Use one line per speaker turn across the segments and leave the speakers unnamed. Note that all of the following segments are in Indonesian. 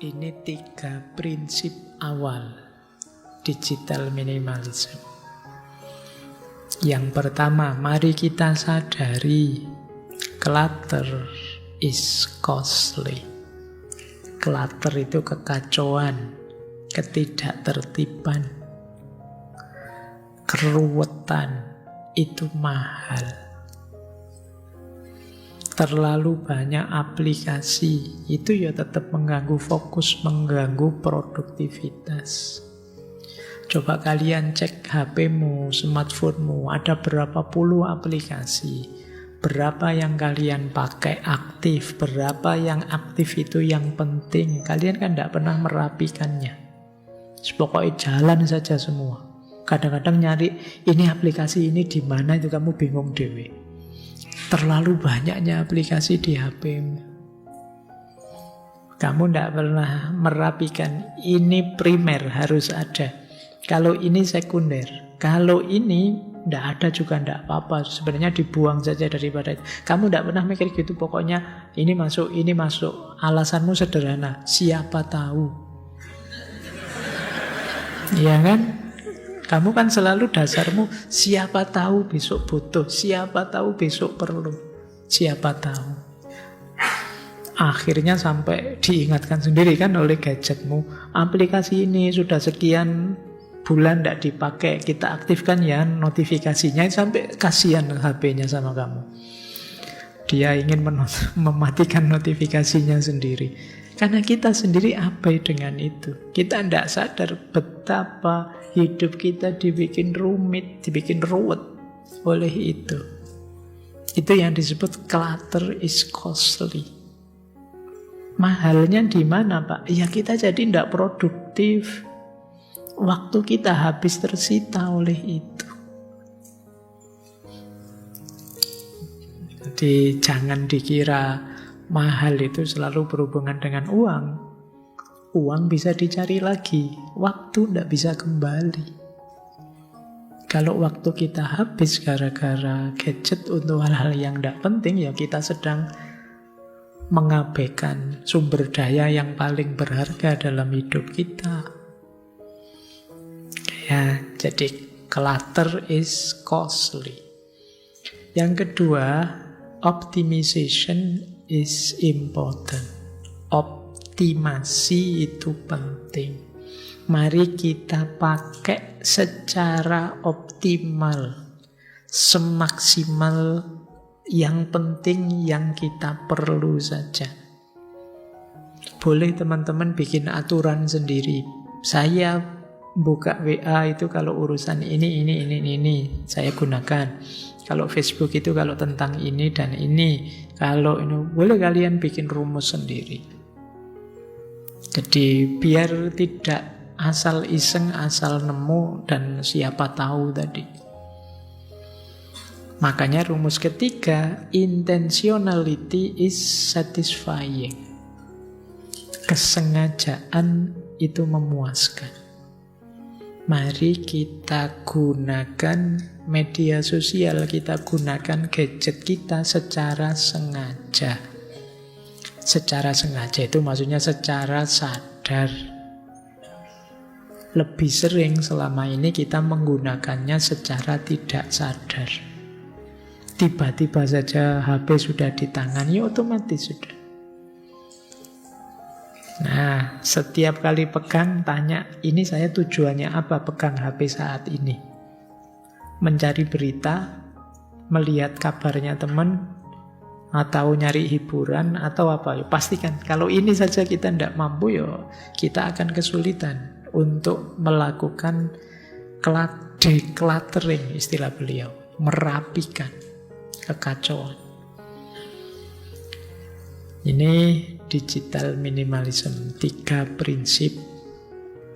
Ini 3 prinsip awal digital minimalism. Yang pertama, mari kita sadari clutter is costly. Clutter itu kekacauan, ketidaktertiban, keruwetan, itu mahal. Terlalu banyak aplikasi, itu ya tetap mengganggu fokus, mengganggu produktivitas. Coba kalian cek HP-mu, smartphone-mu, ada berapa puluh aplikasi, berapa yang kalian pakai aktif, berapa yang aktif itu yang penting. Kalian kan tidak pernah merapikannya. Pokoknya jalan saja semua. Kadang-kadang nyari ini aplikasi ini di mana itu kamu bingung dewe. Terlalu banyaknya aplikasi di HP-mu. Kamu tidak pernah merapikan. Ini primer harus ada. Kalau ini sekunder. Kalau ini tidak ada juga tidak apa-apa. Sebenarnya dibuang saja daripada itu. Kamu tidak pernah mikir gitu. Pokoknya ini masuk, ini masuk. Alasanmu sederhana. Siapa tahu. Iya kan? Kamu kan selalu dasarmu, siapa tahu besok butuh, siapa tahu besok perlu, siapa tahu. Akhirnya sampai diingatkan sendiri kan oleh gadgetmu, aplikasi ini sudah sekian bulan tidak dipakai, kita aktifkan ya notifikasinya, sampai kasihan HP-nya sama kamu. Dia ingin mematikan notifikasinya sendiri. Karena kita sendiri abai dengan itu. Kita tidak sadar betapa hidup kita dibikin rumit, dibikin ruwet oleh itu. Itu yang disebut clutter is costly. Mahalnya di mana, Pak? Ya kita jadi tidak produktif. Waktu kita habis tersita oleh itu. Jadi jangan dikira mahal itu selalu berhubungan dengan uang. Uang bisa dicari lagi, waktu tidak bisa kembali. Kalau waktu kita habis gara-gara gadget untuk hal-hal yang tidak penting, ya kita sedang mengabaikan sumber daya yang paling berharga dalam hidup kita. Ya, jadi clutter is costly. Yang kedua, optimization is important. Optimasi itu penting. Mari kita pakai secara optimal, semaksimal yang penting yang kita perlu saja. Boleh teman-teman bikin aturan sendiri. Saya buka WA itu kalau urusan ini saya gunakan. Kalau Facebook itu kalau tentang ini dan ini. Kalau ini boleh kalian bikin rumus sendiri. Jadi biar tidak asal iseng, asal nemu dan siapa tahu tadi. Makanya rumus ketiga, intentionality is satisfying. Kesengajaan itu memuaskan. Mari kita gunakan media sosial, kita gunakan gadget kita secara sengaja. Secara sengaja itu maksudnya secara sadar. Lebih sering selama ini kita menggunakannya secara tidak sadar. Tiba-tiba saja HP sudah di tangan, ya otomatis sudah. Nah, setiap kali pegang tanya, ini saya tujuannya apa pegang HP saat ini? Mencari berita, melihat kabarnya teman, atau nyari hiburan, atau apa? Ya, pastikan, kalau ini saja kita tidak mampu, ya kita akan kesulitan untuk melakukan decluttering, istilah beliau, merapikan kekacauan. Ini digital minimalism, 3 prinsip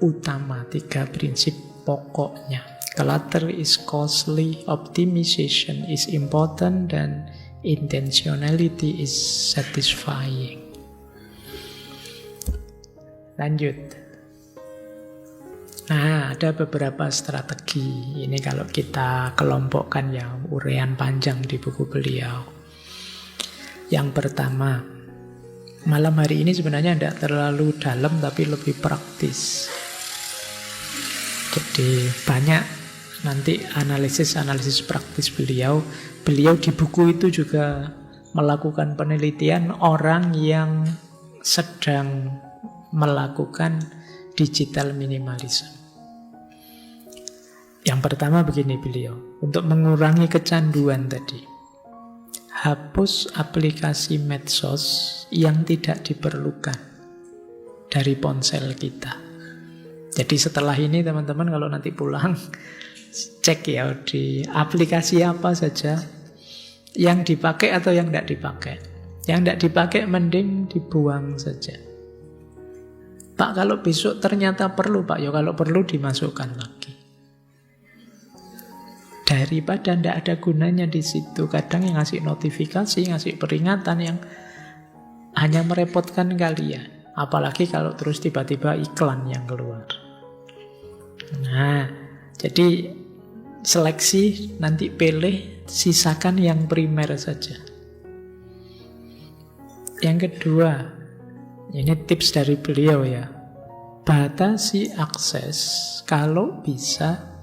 utama, 3 prinsip pokoknya. Clutter is costly, optimization is important, dan intentionality is satisfying. Lanjut. Nah, ada beberapa strategi. Ini kalau kita kelompokkan ya, uraian panjang di buku beliau. Yang pertama, Malam hari ini sebenarnya tidak terlalu dalam tapi lebih praktis. Jadi banyak nanti analisis-analisis praktis beliau. Beliau di buku itu juga melakukan penelitian orang yang sedang melakukan digital minimalism. Yang pertama begini beliau, untuk mengurangi kecanduan tadi. Hapus aplikasi medsos yang tidak diperlukan dari ponsel kita. Jadi setelah ini teman-teman kalau nanti pulang, cek ya di aplikasi apa saja yang dipakai atau yang tidak dipakai. Yang tidak dipakai mending dibuang saja. Pak, kalau besok ternyata perlu Pak, ya kalau perlu dimasukkan lagi. Daripada tidak ada gunanya di situ. Kadang yang ngasih notifikasi, ngasih peringatan yang hanya merepotkan kalian. Apalagi kalau terus tiba-tiba iklan yang keluar. Nah, jadi seleksi, nanti pilih, sisakan yang primer saja. Yang kedua, ini tips dari beliau ya. Batasi akses kalau bisa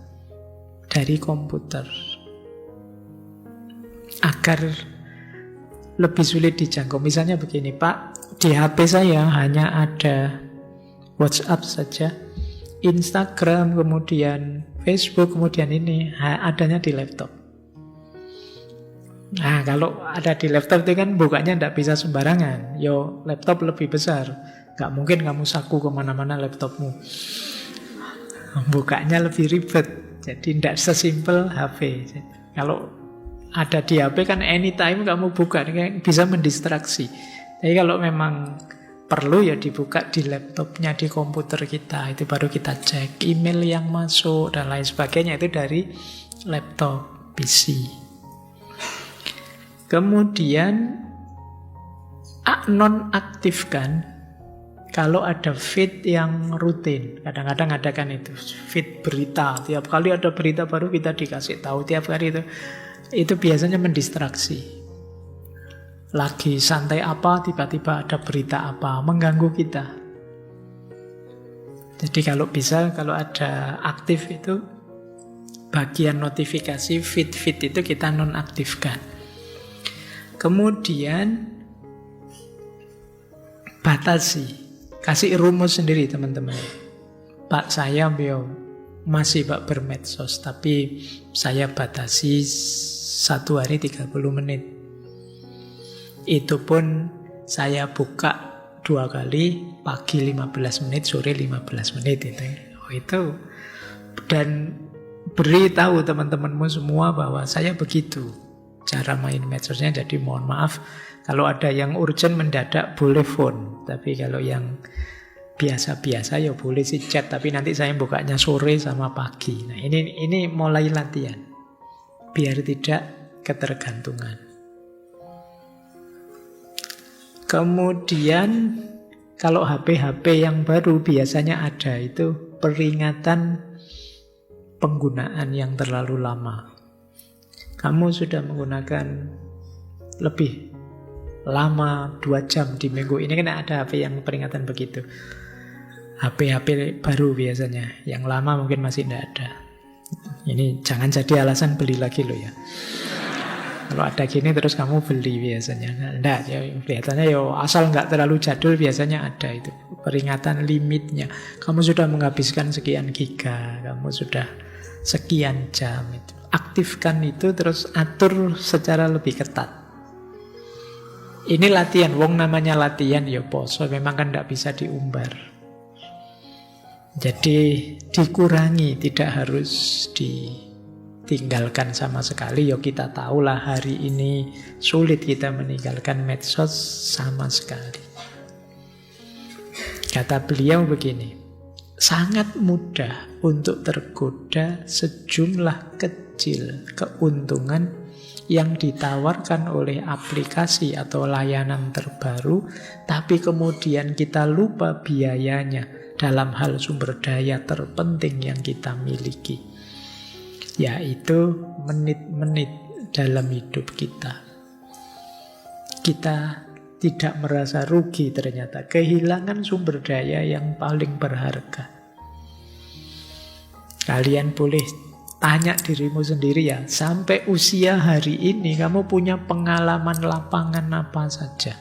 dari komputer agar lebih sulit dijangkau. Misalnya begini, Pak, di HP saya hanya ada WhatsApp saja, Instagram, kemudian Facebook, kemudian ini adanya di laptop. Nah, kalau ada di laptop itu kan bukanya tidak bisa sembarangan. Yo, laptop lebih besar, gak mungkin kamu saku kemana-mana laptopmu. Bukanya lebih ribet. Jadi tidak sesimpel HP. Kalau ada di HP kan anytime kamu buka, bisa mendistraksi. Tapi kalau memang perlu ya dibuka di laptopnya, di komputer kita. Itu baru kita cek email yang masuk dan lain sebagainya. Itu dari laptop, PC. Kemudian nonaktifkan kalau ada feed yang rutin. Kadang-kadang ada kan itu feed berita. Tiap kali ada berita baru kita dikasih tahu. Tiap kali itu biasanya mendistraksi. Lagi santai apa, tiba-tiba ada berita apa, mengganggu kita. Jadi kalau bisa, kalau ada aktif itu, bagian notifikasi feed-feed itu kita nonaktifkan. Kemudian batasi. Kasih rumus sendiri teman-teman. Pak, saya masih Pak bermedsos, tapi saya batasi 1 hari 30 menit. Itu pun saya buka 2 kali, pagi 15 menit, sore 15 menit itu. Dan beritahu teman-temanmu semua bahwa saya begitu cara main medsosnya. Jadi mohon maaf kalau ada yang urgent mendadak boleh phone, tapi kalau yang biasa-biasa ya boleh sih chat, tapi nanti saya bukanya sore sama pagi. Nah, ini mulai latihan biar tidak ketergantungan. Kemudian kalau HP-HP yang baru biasanya ada itu peringatan penggunaan yang terlalu lama. Kamu sudah menggunakan lebih lama 2 jam di minggu ini, kan ada HP yang peringatan begitu. HP-HP baru biasanya, yang lama mungkin masih tidak ada. Ini jangan jadi alasan beli lagi loh ya. Kalau ada gini terus kamu beli biasanya. Enggak, ya biasanya asal nggak terlalu jadul biasanya ada itu peringatan limitnya. Kamu sudah menghabiskan sekian giga, kamu sudah sekian jam itu. Aktifkan itu terus atur secara lebih ketat. Ini latihan, wong namanya latihan ya poso, memang kan tidak bisa diumbar. Jadi dikurangi, tidak harus ditinggalkan sama sekali. Ya kita tahulah hari ini sulit kita meninggalkan medsos sama sekali. Kata beliau begini, sangat mudah untuk tergoda sejumlah kecil keuntungan yang ditawarkan oleh aplikasi atau layanan terbaru, tapi kemudian kita lupa biayanya dalam hal sumber daya terpenting yang kita miliki, yaitu menit-menit dalam hidup kita. Kita tidak merasa rugi ternyata. Kehilangan sumber daya yang paling berharga. Kalian boleh tanya dirimu sendiri ya, sampai usia hari ini kamu punya pengalaman lapangan apa saja?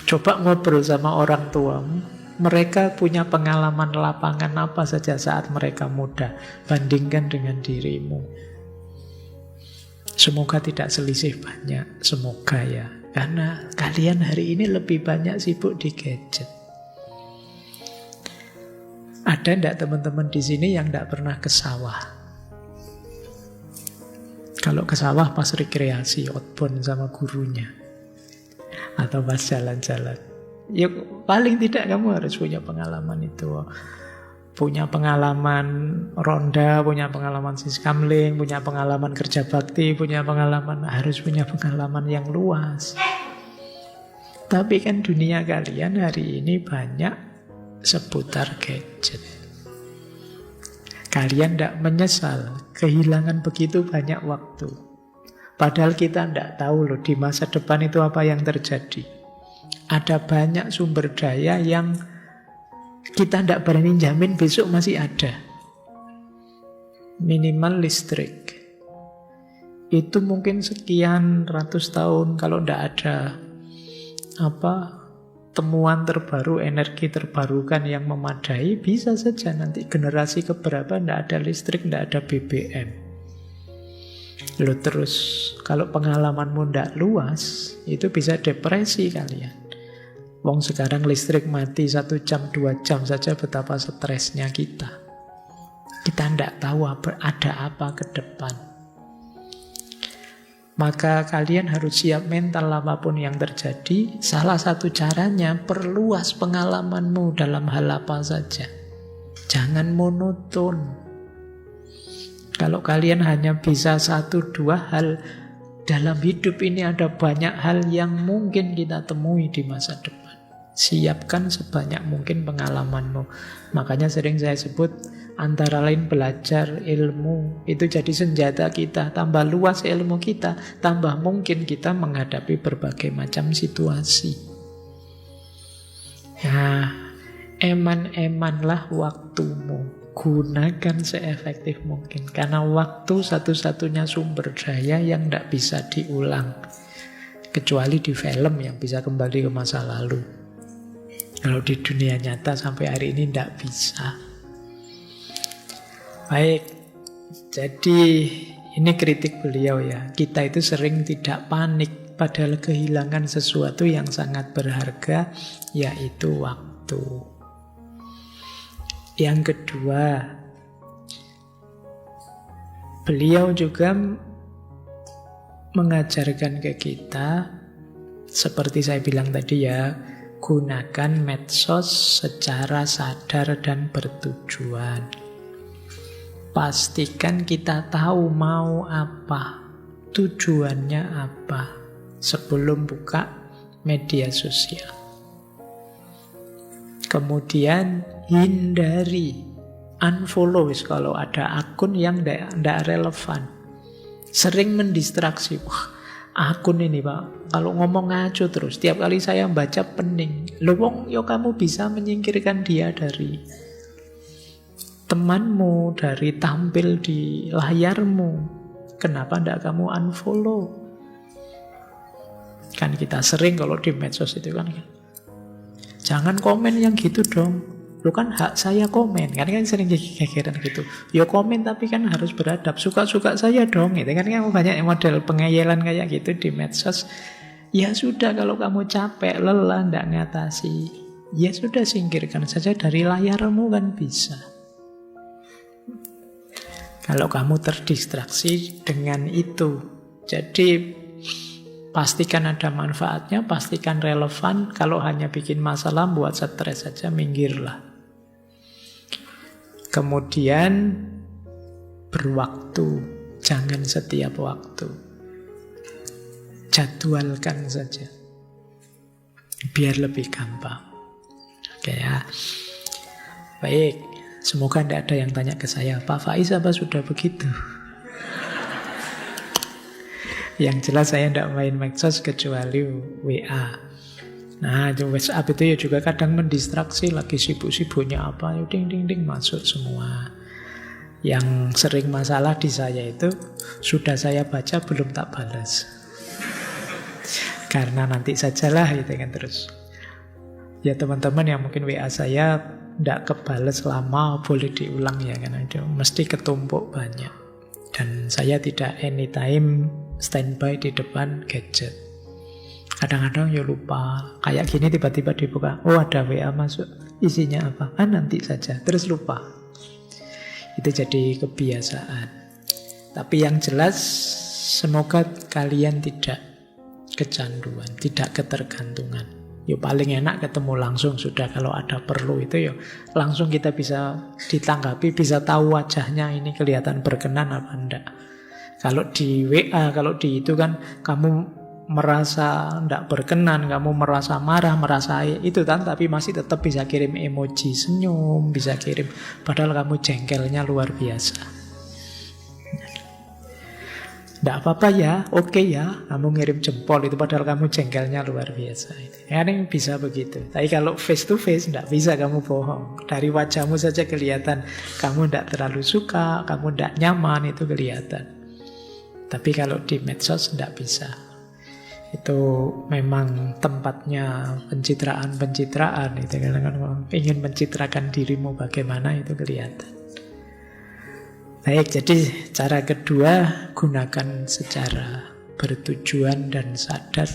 Coba ngobrol sama orang tuamu, mereka punya pengalaman lapangan apa saja saat mereka muda. Bandingkan dengan dirimu. Semoga tidak selisih banyak, semoga ya. Karena kalian hari ini lebih banyak sibuk di gadget. Ada enggak teman-teman di sini yang enggak pernah ke sawah? Kalau ke sawah pas rekreasi, outbound sama gurunya. Atau pas jalan-jalan. Ya paling tidak kamu harus punya pengalaman itu. Punya pengalaman ronda, punya pengalaman siskamling, punya pengalaman kerja bakti, harus punya pengalaman yang luas. Tapi kan dunia kalian hari ini banyak seputar gadget. Kalian tidak menyesal kehilangan begitu banyak waktu. Padahal kita tidak tahu loh di masa depan itu apa yang terjadi. Ada banyak sumber daya yang kita tidak berani jamin besok masih ada. Minimal listrik. Itu mungkin sekian ratus tahun kalau tidak ada temuan terbaru, energi terbarukan yang memadai, bisa saja nanti generasi keberapa tidak ada listrik, tidak ada BBM. Loh terus, kalau pengalamanmu tidak luas, itu bisa depresi kalian. Wong sekarang listrik mati 1 jam, 2 jam saja betapa stresnya kita. Kita tidak tahu ada apa ke depan. Maka kalian harus siap mental apapun yang terjadi. Salah satu caranya, perluas pengalamanmu dalam hal apa saja. Jangan monoton. Kalau kalian hanya bisa 1-2 hal, dalam hidup ini ada banyak hal yang mungkin kita temui di masa depan. Siapkan sebanyak mungkin pengalamanmu. Makanya sering saya sebut, antara lain belajar ilmu itu jadi senjata kita. Tambah luas ilmu kita, tambah mungkin kita menghadapi berbagai macam situasi. Nah, eman-emanlah waktumu. Gunakan seefektif mungkin. Karena waktu satu-satunya sumber daya yang tidak bisa diulang. Kecuali di film yang bisa kembali ke masa lalu. Kalau di dunia nyata sampai hari ini tidak bisa. Baik, jadi ini kritik beliau ya. Kita itu sering tidak panik padahal kehilangan sesuatu yang sangat berharga, yaitu waktu. Yang kedua, beliau juga mengajarkan ke kita, seperti saya bilang tadi ya, gunakan medsos secara sadar dan bertujuan. Pastikan kita tahu mau apa, tujuannya apa, sebelum buka media sosial. Kemudian hindari, unfollow kalau ada akun yang tidak relevan. Sering mendistraksi. Wah, akun ini Pak, kalau ngomong ngaco terus, tiap kali saya baca pening. Loh wong, yo kamu bisa menyingkirkan dia dari temanmu, dari tampil di layarmu. Kenapa tidak kamu unfollow? Kan kita sering kalau di medsos itu kan, jangan komen yang gitu dong. Lu kan hak saya komen. Kan sering gegeran gitu. Ya komen tapi kan harus beradab. Suka-suka saya dong. Itu kan banyak model pengeyelan kayak gitu di medsos. Ya sudah, kalau kamu capek, lelah, tidak ngatasi, ya sudah, singkirkan saja dari layarmu kan bisa. Kalau kamu terdistraksi dengan itu. Jadi pastikan ada manfaatnya, pastikan relevan. Kalau hanya bikin masalah, buat stres saja, minggirlah. Kemudian berwaktu, jangan setiap waktu. Jadwalkan saja, biar lebih gampang. Oke ya. Baik, semoga tidak ada yang tanya ke saya, Pak Faiz apa sudah begitu? Yang jelas saya tidak main medsos kecuali WA. Nah, WhatsApp itu ya juga kadang mendistraksi, lagi sibuk-sibuknya apa, ya ding ding ding masuk semua. Yang sering masalah di saya itu sudah saya baca belum tak balas. Karena nanti sajalah gitu kan terus. Ya teman-teman yang mungkin WA saya tidak kebales lama boleh diulang ya, karena itu mesti ketumpuk banyak. Dan saya tidak anytime standby di depan gadget. Kadang-kadang ya lupa. Kayak gini tiba-tiba dibuka, oh ada WA masuk, isinya apa? Nanti saja, terus lupa. Itu jadi kebiasaan. Tapi yang jelas semoga kalian tidak kecanduan, tidak ketergantungan. Ya paling enak ketemu langsung sudah, kalau ada perlu itu ya langsung kita bisa ditanggapi, bisa tahu wajahnya ini kelihatan berkenan apa enggak. Kalau di WA, kalau di itu kan kamu merasa enggak berkenan, kamu merasa marah, merasa itu kan, tapi masih tetap bisa kirim emoji senyum, bisa kirim, padahal kamu jengkelnya luar biasa. Tidak apa-apa ya, oke ya, kamu ngirim jempol itu padahal kamu jengkelnya luar biasa. Ya, ini bisa begitu. Tapi kalau face to face tidak bisa kamu bohong. Dari wajahmu saja kelihatan kamu tidak terlalu suka, kamu tidak nyaman, itu kelihatan. Tapi kalau di medsos tidak bisa. Itu memang tempatnya pencitraan-pencitraan. Itu kan ingin mencitrakan dirimu bagaimana itu kelihatan. Baik, jadi cara kedua, gunakan secara bertujuan dan sadar.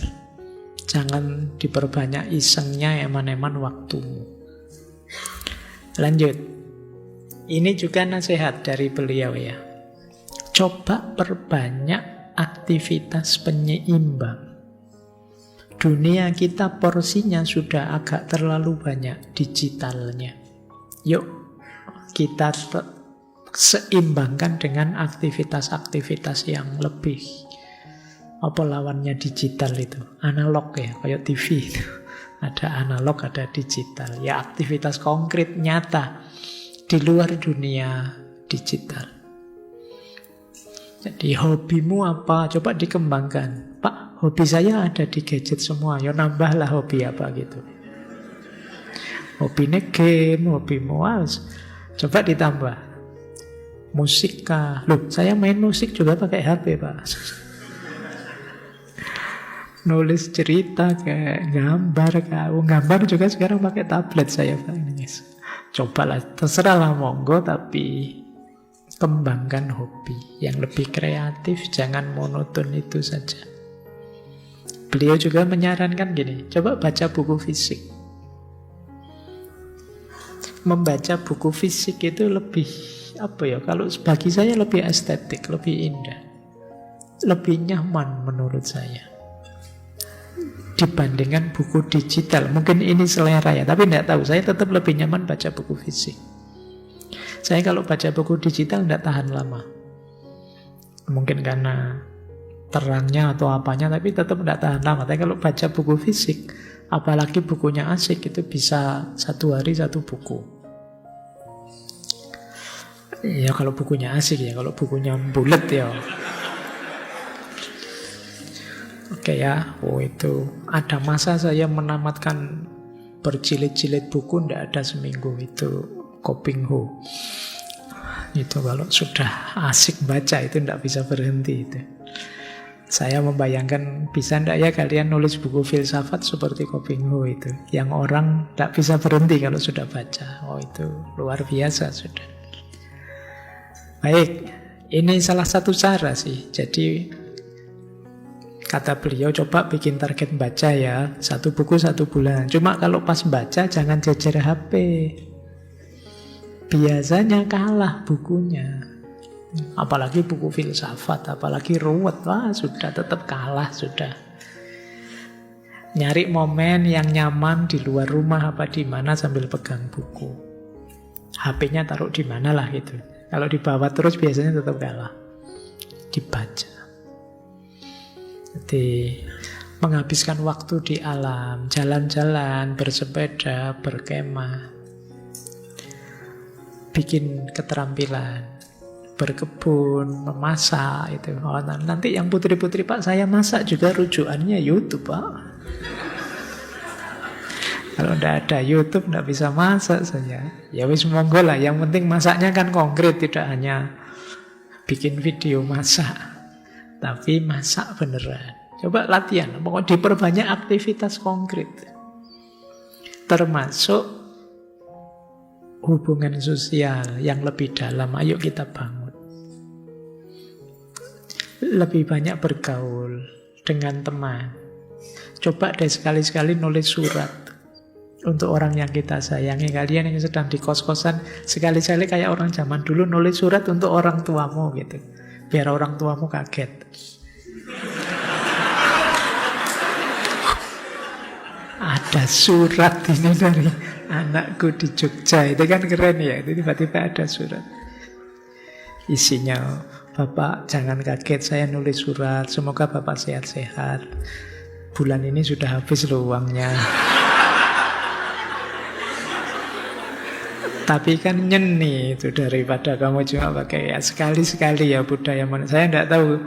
Jangan diperbanyak isengnya, eman-eman waktumu. Lanjut. Ini juga nasihat dari beliau ya. Coba perbanyak aktivitas penyeimbang. Dunia kita porsinya sudah agak terlalu banyak digitalnya. Yuk, kita seimbangkan dengan aktivitas-aktivitas yang lebih, apa lawannya digital itu, analog ya, kayak TV itu. Ada analog, ada digital. Ya aktivitas konkret, nyata di luar dunia digital. Jadi hobimu apa? Coba dikembangkan. Pak, hobi saya ada di gadget semua. Ya nambahlah hobi apa gitu. Hobinya game, hobimu coba ditambah. Musik kah? Loh, saya main musik juga pakai HP, Pak. Nulis cerita kayak gambar kah? Gambar juga sekarang pakai tablet saya, Pak. Cobalah, terserahlah monggo, tapi kembangkan hobi yang lebih kreatif, jangan monoton itu saja. Beliau juga menyarankan gini, coba baca buku fisik. Membaca buku fisik itu lebih kalau bagi saya lebih estetik, lebih indah, lebih nyaman menurut saya dibandingkan buku digital. Mungkin ini selera ya, tapi tidak tahu, saya tetap lebih nyaman baca buku fisik. Saya kalau baca buku digital tidak tahan lama, mungkin karena terangnya atau apanya, tapi tetap tidak tahan lama. Tapi kalau baca buku fisik, apalagi bukunya asik, itu bisa 1 hari 1 buku. Ya kalau bukunya asik ya, kalau bukunya bulet ya. Oke ya, itu ada masa saya menamatkan berjilid-jilid buku, tidak ada seminggu itu Koping Ho. Itu kalau sudah asik baca itu tidak bisa berhenti itu. Saya membayangkan bisa tidak ya kalian nulis buku filsafat seperti Koping Ho itu, yang orang tidak bisa berhenti kalau sudah baca. Oh itu luar biasa sudah. Baik, ini salah satu cara sih. Jadi kata beliau coba bikin target baca ya, 1 buku 1 bulan. Cuma kalau pas baca jangan jejer HP. Biasanya kalah bukunya. Apalagi buku filsafat, apalagi ruwet, sudah tetap kalah sudah. Nyari momen yang nyaman di luar rumah apa di mana sambil pegang buku. HP-nya taruh di mana lah gitu. Kalau dibawa terus biasanya tetap kalah. Dibaca. Jadi menghabiskan waktu di alam, jalan-jalan, bersepeda, berkemah, bikin keterampilan. berkebun, memasak itu. Oh, nanti yang putri-putri, Pak, saya masak juga, rujukannya YouTube, Pak. Kalau tidak ada YouTube, tidak bisa masak saya. Ya wis monggo lah, yang penting masaknya kan konkret, tidak hanya bikin video masak, tapi masak beneran. Coba latihan, pokoknya diperbanyak aktivitas konkret. Termasuk hubungan sosial yang lebih dalam, ayo kita bangun. Lebih banyak bergaul dengan teman. Coba deh sekali-sekali nulis surat untuk orang yang kita sayangi. Kalian yang sedang di kos-kosan, sekali-sekali kayak orang zaman dulu nulis surat untuk orang tuamu gitu. Biar orang tuamu kaget. Ada surat ini dari anakku di Jogja. Itu kan keren ya. Itu tiba-tiba ada surat. Isinya, Bapak jangan kaget, saya nulis surat. Semoga Bapak sehat-sehat. Bulan ini sudah habis loh uangnya. Tapi kan nyeni itu daripada kamu cuma pakai ya sekali-sekali ya budaya mana. Saya tidak tahu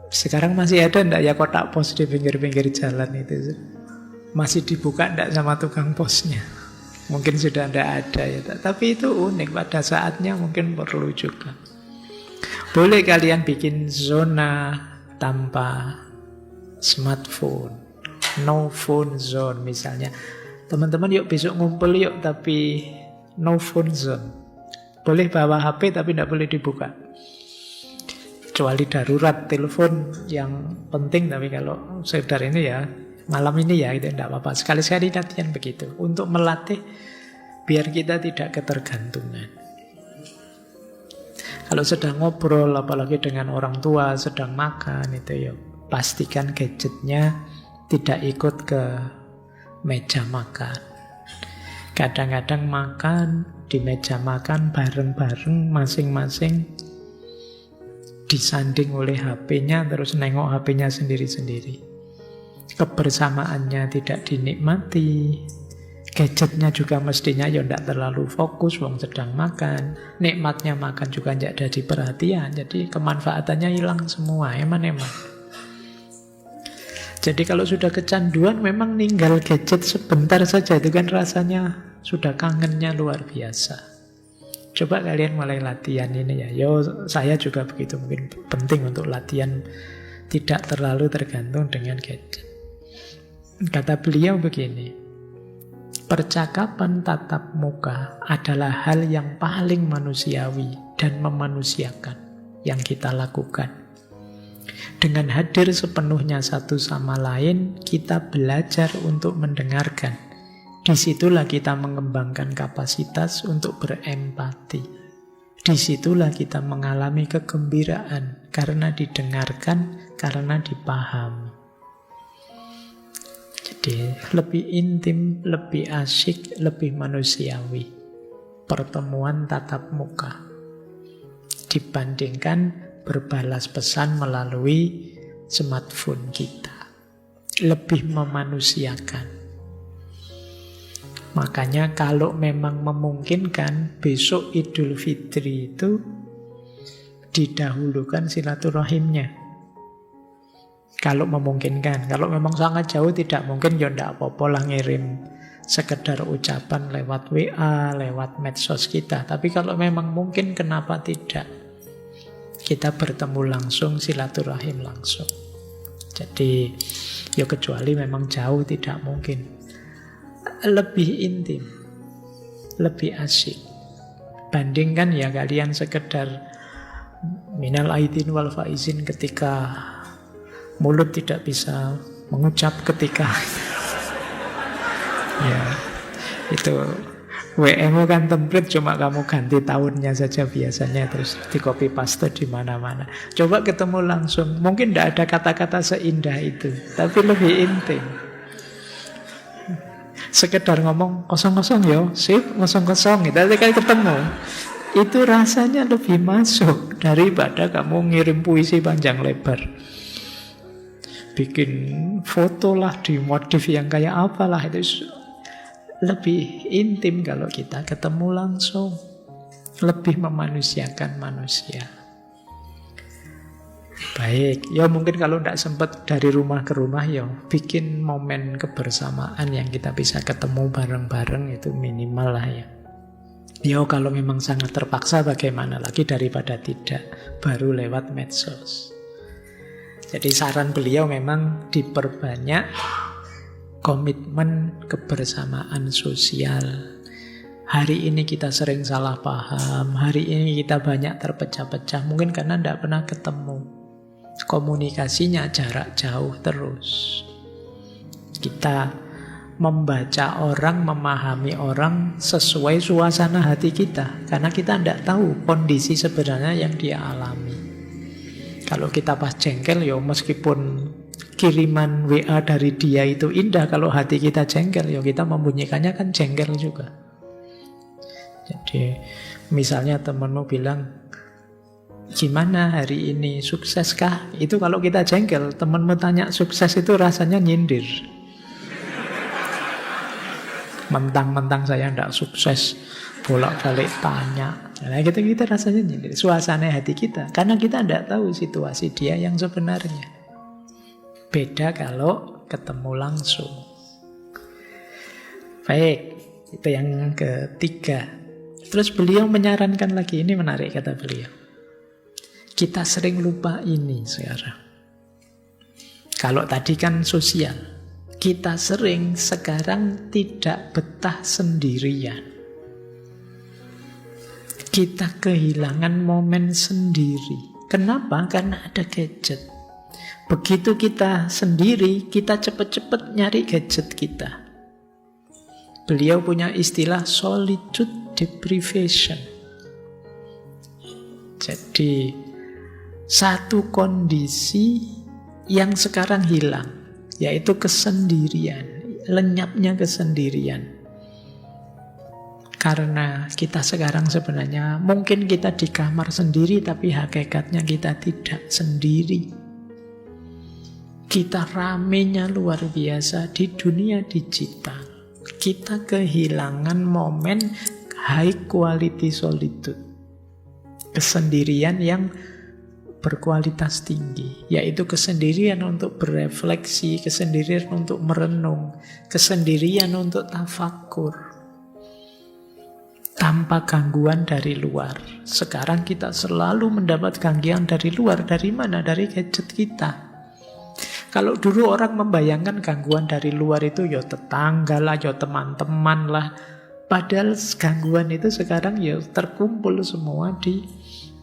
sekarang masih ada enggak ya kotak pos di pinggir-pinggir jalan itu. Masih dibuka enggak sama tukang posnya? Mungkin sudah tidak ada ya. Tapi itu unik, pada saatnya mungkin perlu juga. Boleh kalian bikin zona tanpa smartphone, no phone zone misalnya. Teman-teman yuk besok ngumpul yuk, tapi no phone zone. Boleh bawa HP tapi tidak boleh dibuka. Kecuali darurat, telepon yang penting. Tapi kalau sekedar ini ya, malam ini ya, itu tidak apa-apa. Sekali-sekali latihan begitu. Untuk melatih biar kita tidak ketergantungan. Kalau sedang ngobrol, apalagi dengan orang tua, sedang makan, itu ya pastikan gadgetnya tidak ikut ke meja makan. Kadang-kadang makan di meja makan bareng-bareng, masing-masing disanding oleh HP-nya, terus nengok HP-nya sendiri-sendiri. Kebersamaannya tidak dinikmati. Gadgetnya juga mestinya ya tidak terlalu fokus, wong sedang makan. Nikmatnya makan juga tidak ada di perhatian. Jadi kemanfaatannya hilang semua, eman-eman. Jadi kalau sudah kecanduan memang ninggal gadget sebentar saja, itu kan rasanya sudah kangennya luar biasa. Coba kalian mulai latihan ini ya. Yo, saya juga begitu, mungkin penting untuk latihan tidak terlalu tergantung dengan gadget. Kata beliau begini, percakapan tatap muka adalah hal yang paling manusiawi dan memanusiakan yang kita lakukan. Dengan hadir sepenuhnya satu sama lain, kita belajar untuk mendengarkan. Disitulah kita mengembangkan kapasitas untuk berempati. Disitulah kita mengalami kegembiraan karena didengarkan, karena dipahami. Jadi lebih intim, lebih asyik, lebih manusiawi pertemuan tatap muka dibandingkan berbalas pesan melalui smartphone kita. Lebih memanusiakan. Makanya kalau memang memungkinkan, besok Idul Fitri itu didahulukan silaturahimnya. Kalau memungkinkan. Kalau memang sangat jauh tidak mungkin, ya tidak apa-apa lah ngirim sekedar ucapan lewat WA, lewat medsos kita. Tapi kalau memang mungkin, kenapa tidak? Kita bertemu langsung, silaturahim langsung. Jadi, ya kecuali memang jauh tidak mungkin. Lebih intim, lebih asyik. Bandingkan ya kalian sekedar minal aidin wal faizin ketika mulut tidak bisa mengucap ketika ya itu WM kan template, cuma kamu ganti tahunnya saja biasanya, terus di copy paste di mana-mana. Coba ketemu langsung, mungkin tidak ada kata-kata seindah itu, tapi lebih intim. Sekedar ngomong kosong-kosong yo, sip kosong-kosong, tapi kan ketemu, itu rasanya lebih masuk daripada kamu ngirim puisi panjang lebar. Bikin foto lah, dimodif yang kayak apalah, itu lebih intim kalau kita ketemu langsung. lebih memanusiakan manusia. Baik, ya mungkin kalau tidak sempat dari rumah ke rumah, ya bikin momen kebersamaan yang kita bisa ketemu bareng-bareng itu minimal lah ya. Ya kalau memang sangat terpaksa bagaimana lagi daripada tidak, baru lewat medsos. Jadi saran beliau memang diperbanyak komitmen kebersamaan sosial. Hari ini kita sering salah paham, hari ini kita banyak terpecah-pecah, mungkin karena tidak pernah ketemu. Komunikasinya jarak jauh terus. Kita membaca orang, memahami orang sesuai suasana hati kita, karena kita tidak tahu kondisi sebenarnya yang dia alami. Kalau kita pas jengkel, ya meskipun kiriman WA dari dia itu indah, kalau hati kita jengkel, ya kita membunyikannya kan jengkel juga. Jadi misalnya temenmu bilang, gimana hari ini, sukseskah? Itu kalau kita jengkel, temenmu tanya sukses itu rasanya nyindir. Mentang-mentang saya tidak sukses, bolak-balik tanya. Nah gitu kita rasanya nyindir. Suasana hati kita, karena kita tidak tahu situasi dia yang sebenarnya. Beda kalau ketemu langsung. Baik, itu yang ketiga. Terus beliau menyarankan lagi, ini menarik kata beliau. Kita sering lupa ini sekarang. Kalau tadi kan sosial, kita sering sekarang tidak betah sendirian. Kita kehilangan momen sendiri. Kenapa? Karena ada gadget. Begitu kita sendiri, kita cepet-cepet nyari gadget kita. Beliau punya istilah solitude deprivation. Jadi satu kondisi yang sekarang hilang, yaitu kesendirian, lenyapnya kesendirian. Karena kita sekarang sebenarnya mungkin kita di kamar sendiri, tapi hakikatnya kita tidak sendiri. Kita ramenya luar biasa di dunia digital. Kita kehilangan momen high quality solitude, kesendirian yang berkualitas tinggi, yaitu kesendirian untuk berefleksi, kesendirian untuk merenung, kesendirian untuk tafakur, tanpa gangguan dari luar. Sekarang kita selalu mendapat gangguan dari luar. Dari mana? Dari gadget kita. Kalau dulu orang membayangkan gangguan dari luar itu ya tetangga lah, ya teman-teman lah. Padahal gangguan itu sekarang ya terkumpul semua di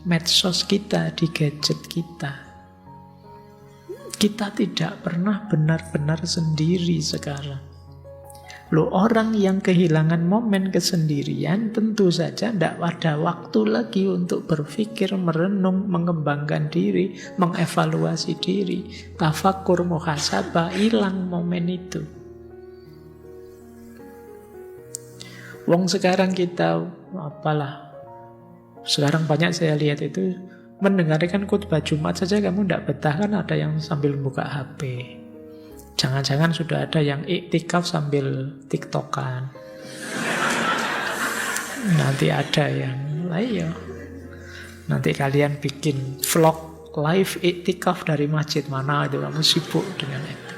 medsos kita, di gadget kita. Kita tidak pernah benar-benar sendiri sekarang. Loh, orang yang kehilangan momen kesendirian tentu saja tidak ada waktu lagi untuk berpikir, merenung, mengembangkan diri, mengevaluasi diri, tafakur, muhasabah, hilang momen itu. Wong sekarang kita sekarang banyak saya lihat itu mendengarkan khutbah Jumat saja kamu tidak betah, kan ada yang sambil buka HP. Jangan-jangan sudah ada yang iktikaf sambil tiktokan. Nanti ada yang lain. Nanti kalian bikin vlog live iktikaf dari masjid mana itu, kamu sibuk dengan itu.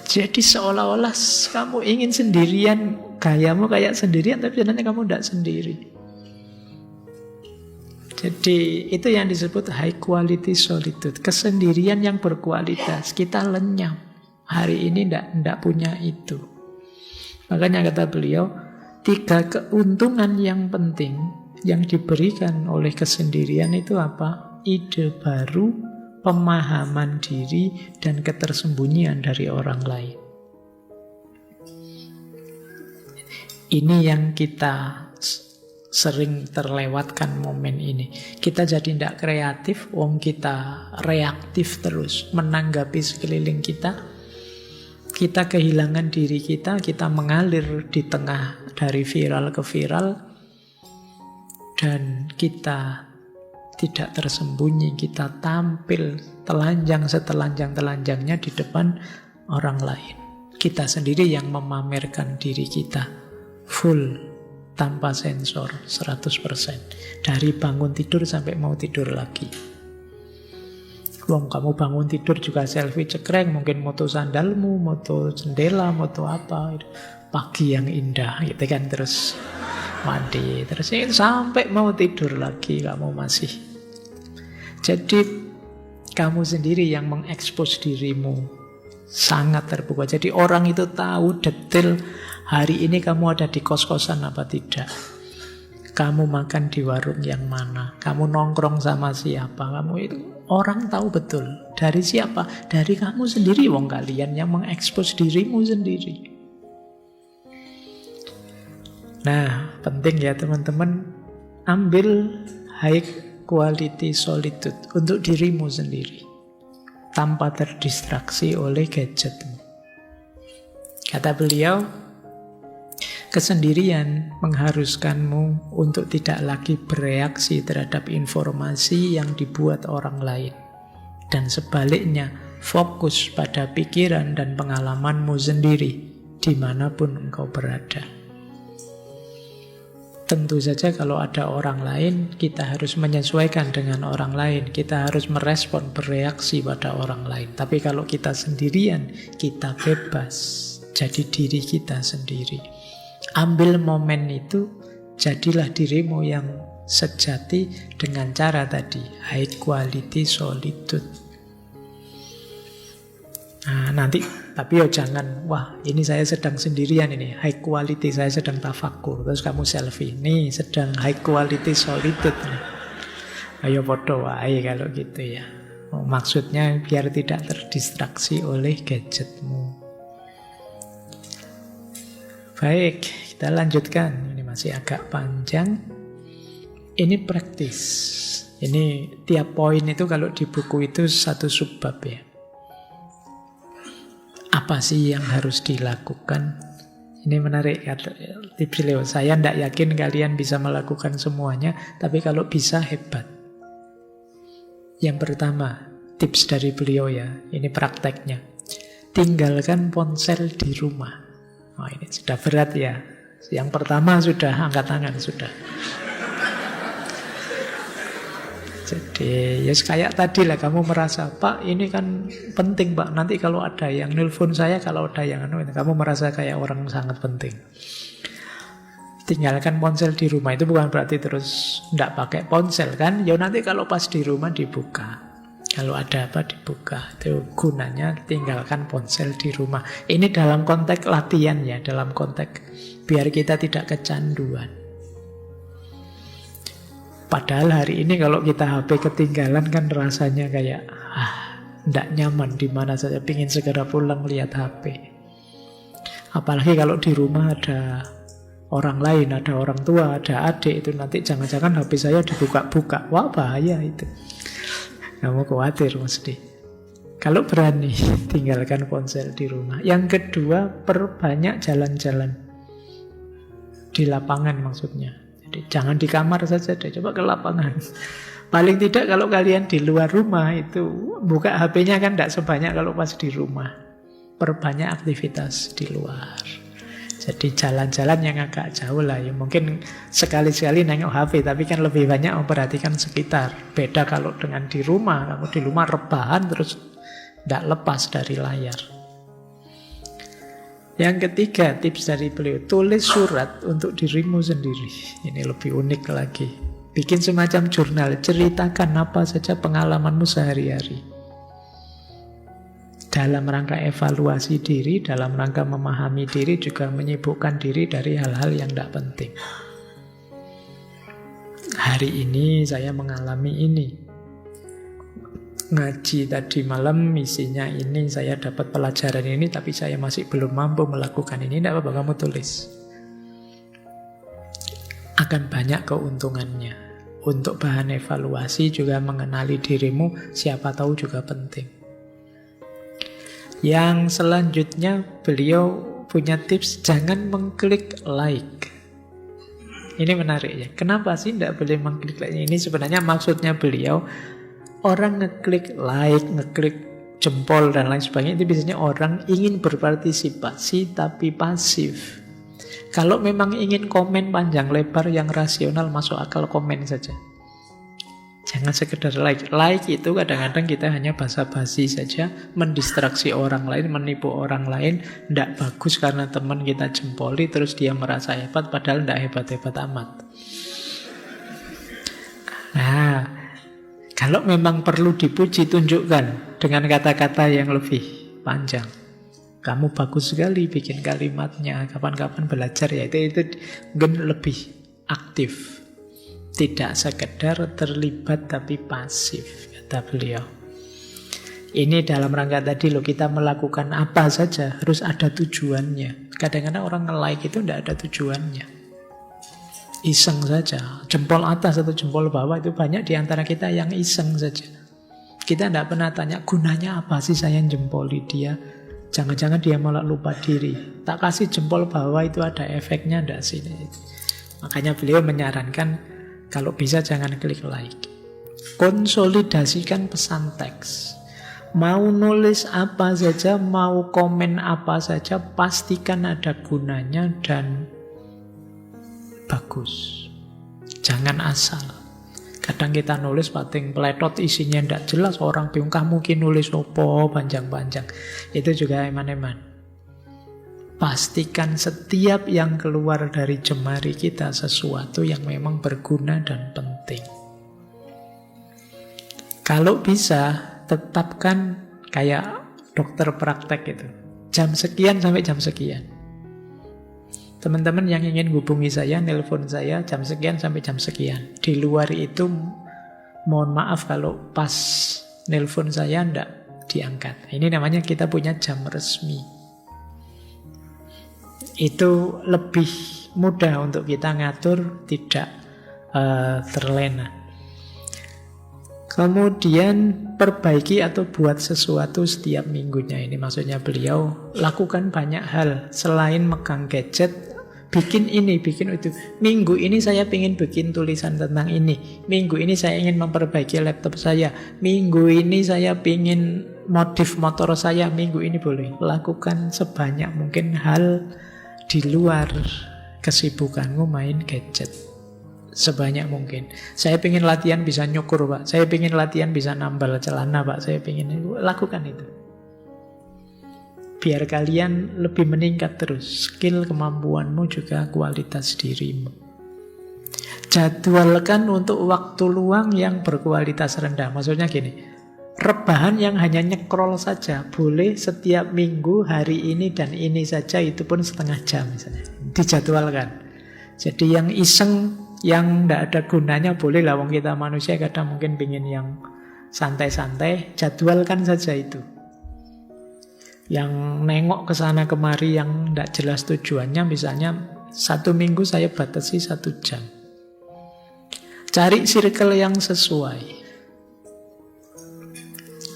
Jadi seolah-olah kamu ingin sendirian, gayamu kayak sendirian, tapi sebenarnya kamu tidak sendiri. Jadi itu yang disebut high quality solitude, kesendirian yang berkualitas. Kita lenyap. Hari ini tidak punya itu. Makanya kata beliau, 3 keuntungan yang penting yang diberikan oleh kesendirian itu apa? Ide baru, pemahaman diri, dan ketersembunyian dari orang lain. Ini yang kita sering terlewatkan momen ini. Kita jadi tidak kreatif, wong kita reaktif terus menanggapi sekeliling kita. Kita kehilangan diri kita mengalir di tengah dari viral ke viral, dan kita tidak tersembunyi, kita tampil telanjang setelanjang-telanjangnya di depan orang lain. Kita sendiri yang memamerkan diri kita full tanpa sensor 100%. Dari bangun tidur sampai mau tidur lagi. Wong kamu bangun tidur juga selfie cekreng, mungkin moto sandalmu, moto jendela, moto apa. Pagi yang indah gitu kan, terus mandi, terus sampai mau tidur lagi kamu masih. Jadi kamu sendiri yang mengekspos dirimu sangat terbuka. Jadi orang itu tahu detail hari ini kamu ada di kos-kosan apa tidak. Kamu makan di warung yang mana. Kamu nongkrong sama siapa. Kamu itu orang tahu betul. Dari siapa? Dari kamu sendiri. Wong kalian yang mengekspos dirimu sendiri. Nah, penting ya teman-teman. Ambil high quality solitude untuk dirimu sendiri tanpa terdistraksi oleh gadgetmu. Kata beliau, kesendirian mengharuskanmu untuk tidak lagi bereaksi terhadap informasi yang dibuat orang lain, dan sebaliknya fokus pada pikiran dan pengalamanmu sendiri dimanapun engkau berada. Tentu saja kalau ada orang lain, kita harus menyesuaikan dengan orang lain. Kita harus merespon, bereaksi pada orang lain. Tapi kalau kita sendirian, kita bebas. Jadi diri kita sendiri. Ambil momen itu, jadilah dirimu yang sejati dengan cara tadi. High quality solitude. Nah, nanti, tapi jangan, wah ini saya sedang sendirian ini, high quality, saya sedang tafakur, terus kamu selfie, nih sedang high quality solitude nih. Ayo foto wae kalau gitu ya. Maksudnya biar tidak terdistraksi oleh gadgetmu. Baik, kita lanjutkan. Ini masih agak panjang. Ini praktis. Ini tiap poin itu kalau di buku itu satu subbab ya. Apa sih yang harus dilakukan? Ini menarik tips beliau. Saya tidak yakin kalian bisa melakukan semuanya, tapi kalau bisa hebat. Yang pertama, tips dari beliau ya, ini prakteknya. Tinggalkan ponsel di rumah. Oh, ini sudah berat ya. Yang pertama sudah angkat tangan sudah. Jadi ya kayak tadi lah, kamu merasa, Pak ini kan penting Pak, nanti kalau ada yang nelpon saya, kalau ada yang kamu merasa kayak orang sangat penting. Tinggalkan ponsel di rumah itu bukan berarti terus tidak pakai ponsel kan. Ya nanti kalau pas di rumah dibuka, kalau ada apa dibuka. Itu gunanya tinggalkan ponsel di rumah. Ini dalam konteks latihan ya, dalam konteks biar kita tidak kecanduan. Padahal hari ini kalau kita HP ketinggalan kan rasanya kayak tidak nyaman di mana saja, pingin segera pulang lihat HP. Apalagi kalau di rumah ada orang lain, ada orang tua, ada adik, itu nanti jangan-jangan HP saya dibuka-buka. Wah bahaya itu. Kamu khawatir mesti. Kalau berani tinggalkan ponsel di rumah. Yang kedua, perbanyak jalan-jalan di lapangan maksudnya. Jadi jangan di kamar saja deh, coba ke lapangan. Paling tidak kalau kalian di luar rumah itu buka HP-nya kan tidak sebanyak kalau pas di rumah. Perbanyak aktivitas di luar. Jadi jalan-jalan yang agak jauh lah ya. Mungkin sekali-sekali nengok HP, tapi kan lebih banyak memperhatikan sekitar. Beda kalau dengan di rumah. Kamu di rumah rebahan terus tidak lepas dari layar. Yang ketiga, tips dari beliau, tulis surat untuk dirimu sendiri. Ini lebih unik lagi. Bikin semacam jurnal, ceritakan apa saja pengalamanmu sehari-hari. Dalam rangka evaluasi diri, dalam rangka memahami diri, juga menyibukkan diri dari hal-hal yang tidak penting. Hari ini saya mengalami ini. Ngaji tadi malam isinya ini, saya dapat pelajaran ini, tapi saya masih belum mampu melakukan ini. Tidak apa-apa, kamu tulis. Akan banyak keuntungannya. Untuk bahan evaluasi juga mengenali dirimu, siapa tahu juga penting. Yang selanjutnya beliau punya tips, jangan mengklik like. Ini menarik ya. Kenapa sih tidak boleh mengklik like? Ini sebenarnya maksudnya beliau, orang ngeklik like, ngeklik jempol dan lain sebagainya, itu biasanya orang ingin berpartisipasi tapi pasif. Kalau memang ingin komen panjang lebar yang rasional, masuk akal, komen saja. Jangan sekedar like. Like itu kadang-kadang kita hanya basa-basi saja, mendistraksi orang lain, menipu orang lain. Tidak bagus karena teman kita jempoli, terus dia merasa hebat, padahal tidak hebat-hebat amat. Nah, kalau memang perlu dipuji, tunjukkan dengan kata-kata yang lebih panjang. Kamu bagus sekali bikin kalimatnya, kapan-kapan belajar ya. Itu mungkin lebih aktif. Tidak sekedar terlibat tapi pasif, kata beliau. Ini dalam rangka tadi loh, kita melakukan apa saja harus ada tujuannya. Kadang-kadang orang nge-like itu tidak ada tujuannya. Iseng saja, jempol atas atau jempol bawah itu banyak di antara kita yang iseng saja. Kita tidak pernah tanya gunanya apa sih saya jempoli dia. Jangan-jangan dia malah lupa diri. Tak kasih jempol bawah itu ada efeknya enggak sih? Makanya beliau menyarankan kalau bisa jangan klik like. Konsolidasikan pesan teks. Mau nulis apa saja, mau komen apa saja, pastikan ada gunanya dan bagus. Jangan asal. Kadang kita nulis pating peletot, isinya tidak jelas, orang bingung, kamu mungkin nulis opo panjang-panjang. Itu juga eman-eman. Pastikan setiap yang keluar dari jemari kita sesuatu yang memang berguna dan penting. Kalau bisa, tetapkan kayak dokter praktek itu. Jam sekian sampai jam sekian. Teman-teman yang ingin hubungi saya, nelpon saya jam sekian sampai jam sekian. Di luar itu, mohon maaf kalau pas nelpon saya enggak diangkat. Ini namanya kita punya jam resmi. Itu lebih mudah untuk kita ngatur, tidak terlena. Kemudian perbaiki atau buat sesuatu setiap minggunya. Ini maksudnya beliau lakukan banyak hal selain megang gadget. Bikin ini, bikin itu. Minggu ini saya ingin bikin tulisan tentang ini. Minggu ini saya ingin memperbaiki laptop saya. Minggu ini saya ingin modif motor saya. Minggu ini boleh. Lakukan sebanyak mungkin hal di luar kesibukanmu main gadget. Sebanyak mungkin. Saya ingin latihan bisa nyukur, Pak. Saya ingin latihan bisa nambal celana, Pak. Saya ingin lakukan itu. Biar kalian lebih meningkat terus. Skill, kemampuanmu juga kualitas dirimu. Jadwalkan untuk waktu luang yang berkualitas rendah. Maksudnya gini, rebahan yang hanya nyekrol saja boleh setiap minggu, hari ini dan ini saja, itu pun setengah jam misalnya. Dijadwalkan. Jadi yang iseng, yang tidak ada gunanya boleh lah, wong kita manusia kadang mungkin pingin yang santai-santai, jadwalkan saja itu. Yang nengok ke sana kemari yang tidak jelas tujuannya, misalnya 1 minggu saya batasi 1 jam. Cari circle yang sesuai.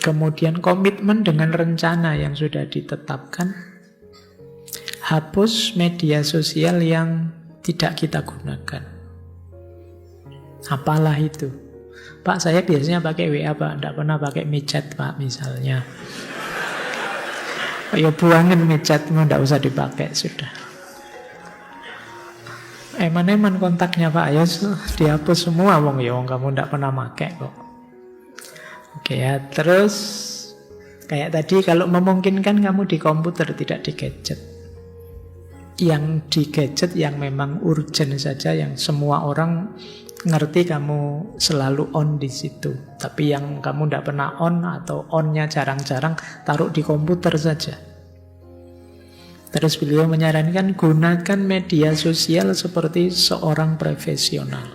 Kemudian komitmen dengan rencana yang sudah ditetapkan. Hapus media sosial yang tidak kita gunakan. Apalah itu. Pak, saya biasanya pakai WA, Pak. Tidak pernah pakai micet, Pak, misalnya. Ya buangin micetmu, tidak usah dipakai, sudah. Eman-eman kontaknya, Pak. Ya dihapus semua, wong ya, wong kamu tidak pernah pakai kok. Oke ya, terus kayak tadi kalau memungkinkan kamu di komputer, tidak di gadget. Yang di gadget yang memang urgent saja, yang semua orang ngerti kamu selalu on di situ. Tapi yang kamu tidak pernah on atau onnya jarang-jarang, taruh di komputer saja. Terus beliau menyarankan gunakan media sosial seperti seorang profesional.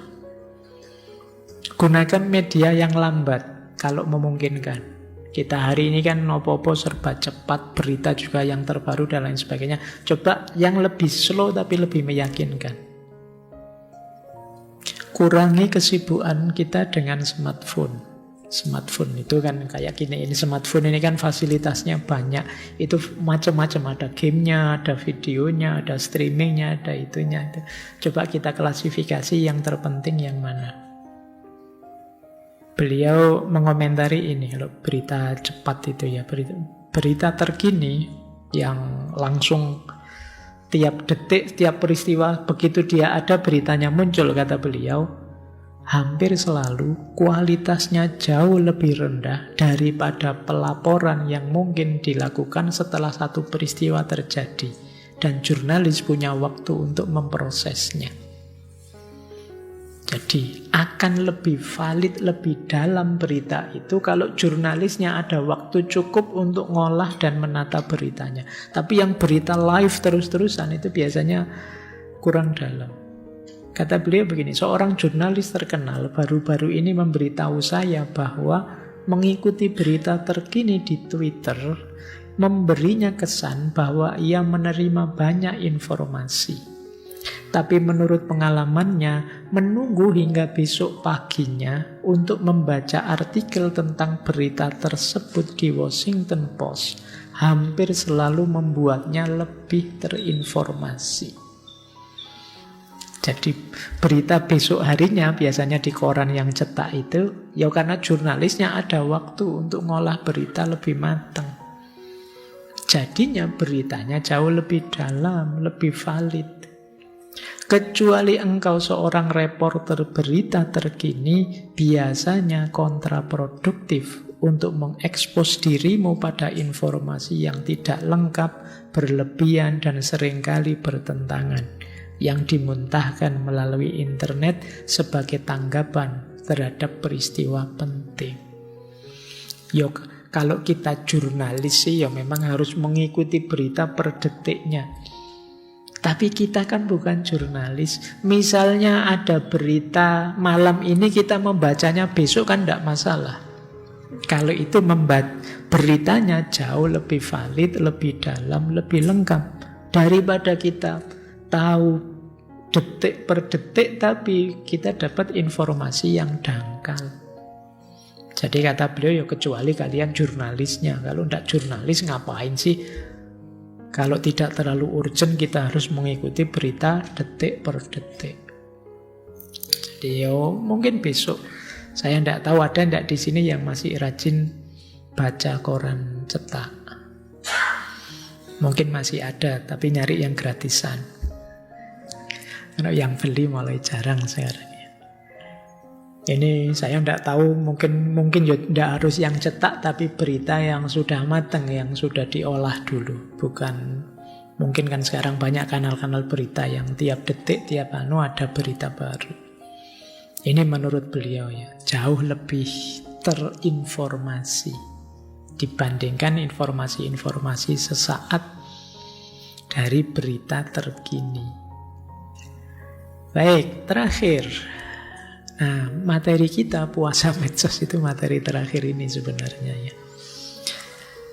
Gunakan media yang lambat. Kalau memungkinkan. Kita hari ini kan opo-opo serba cepat, berita juga yang terbaru dan lain sebagainya. Coba yang lebih slow tapi lebih meyakinkan. Kurangi kesibukan kita dengan smartphone. Smartphone itu kan kayak gini, ini smartphone ini kan fasilitasnya banyak. Itu macam-macam, ada gamenya, ada videonya, ada streamingnya, ada itunya. Coba kita klasifikasi yang terpenting yang mana. Beliau mengomentari ini, kalau berita cepat itu ya, berita terkini yang langsung tiap detik, tiap peristiwa, begitu dia ada beritanya muncul, kata beliau, hampir selalu kualitasnya jauh lebih rendah daripada pelaporan yang mungkin dilakukan setelah satu peristiwa terjadi. Dan jurnalis punya waktu untuk memprosesnya. Jadi akan lebih valid, lebih dalam berita itu kalau jurnalisnya ada waktu cukup untuk ngolah dan menata beritanya. Tapi yang berita live terus-terusan itu biasanya kurang dalam. Kata beliau begini, seorang jurnalis terkenal baru-baru ini memberitahu saya bahwa mengikuti berita terkini di Twitter memberinya kesan bahwa ia menerima banyak informasi. Tapi menurut pengalamannya, menunggu hingga besok paginya untuk membaca artikel tentang berita tersebut di Washington Post hampir selalu membuatnya lebih terinformasi. Jadi berita besok harinya biasanya di koran yang cetak itu, ya karena jurnalisnya ada waktu untuk ngolah berita lebih matang. Jadinya beritanya jauh lebih dalam, lebih valid. Kecuali engkau seorang reporter berita terkini, biasanya kontraproduktif untuk mengekspos dirimu pada informasi yang tidak lengkap, berlebihan, dan seringkali bertentangan, yang dimuntahkan melalui internet sebagai tanggapan terhadap peristiwa penting. Yok, kalau kita jurnalis sih ya memang harus mengikuti berita per detiknya. Tapi kita kan bukan jurnalis. Misalnya ada berita malam ini, kita membacanya besok kan tidak masalah. Kalau itu beritanya jauh lebih valid, lebih dalam, lebih lengkap daripada kita tahu detik per detik tapi kita dapat informasi yang dangkal. Jadi kata beliau, ya kecuali kalian jurnalisnya. Kalau tidak jurnalis ngapain sih? Kalau tidak terlalu urgent, kita harus mengikuti berita detik per detik. Jadi mungkin besok, saya tidak tahu ada tidak di sini yang masih rajin baca koran cetak. Mungkin masih ada, tapi nyari yang gratisan. Karena yang beli mulai jarang sekarang. Ini saya tidak tahu, mungkin tidak harus yang cetak, tapi berita yang sudah matang, yang sudah diolah dulu. Bukan, mungkin kan sekarang banyak kanal-kanal berita yang tiap detik, tiap ada berita baru. Ini menurut beliau ya, jauh lebih terinformasi dibandingkan informasi-informasi sesaat dari berita terkini. Baik, terakhir. Nah, materi kita puasa medsos itu materi terakhir ini sebenarnya ya.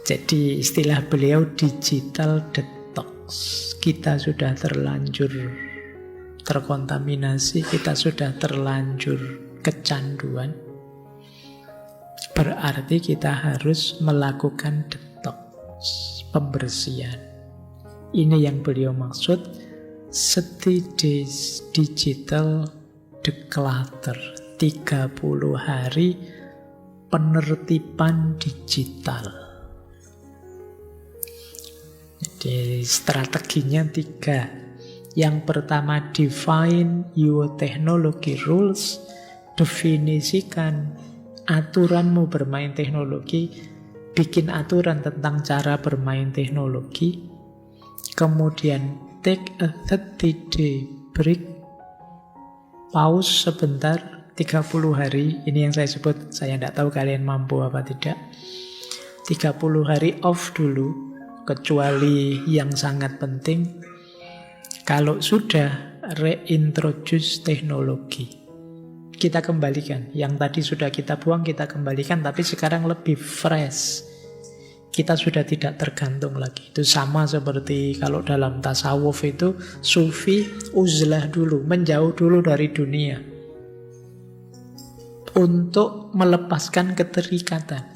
Jadi istilah beliau digital detox. Kita sudah terlanjur terkontaminasi, kita sudah terlanjur kecanduan. Berarti kita harus melakukan detox, pembersihan. Ini yang beliau maksud steady digital declutter, 30 hari penertiban digital. Jadi strateginya 3. Yang pertama, define your technology rules. Definisikan aturanmu bermain teknologi. Bikin aturan tentang cara bermain teknologi. Kemudian take a 30-day break. Pause sebentar, 30 hari. Ini yang saya sebut, saya tidak tahu kalian mampu apa tidak. 30 hari off dulu, kecuali yang sangat penting. Kalau sudah, reintroduce teknologi. Kita kembalikan. Yang tadi sudah kita buang, kita kembalikan. Tapi sekarang lebih fresh. Kita sudah tidak tergantung lagi. Itu sama seperti kalau dalam tasawuf itu sufi uzlah dulu, menjauh dulu dari dunia untuk melepaskan keterikatan.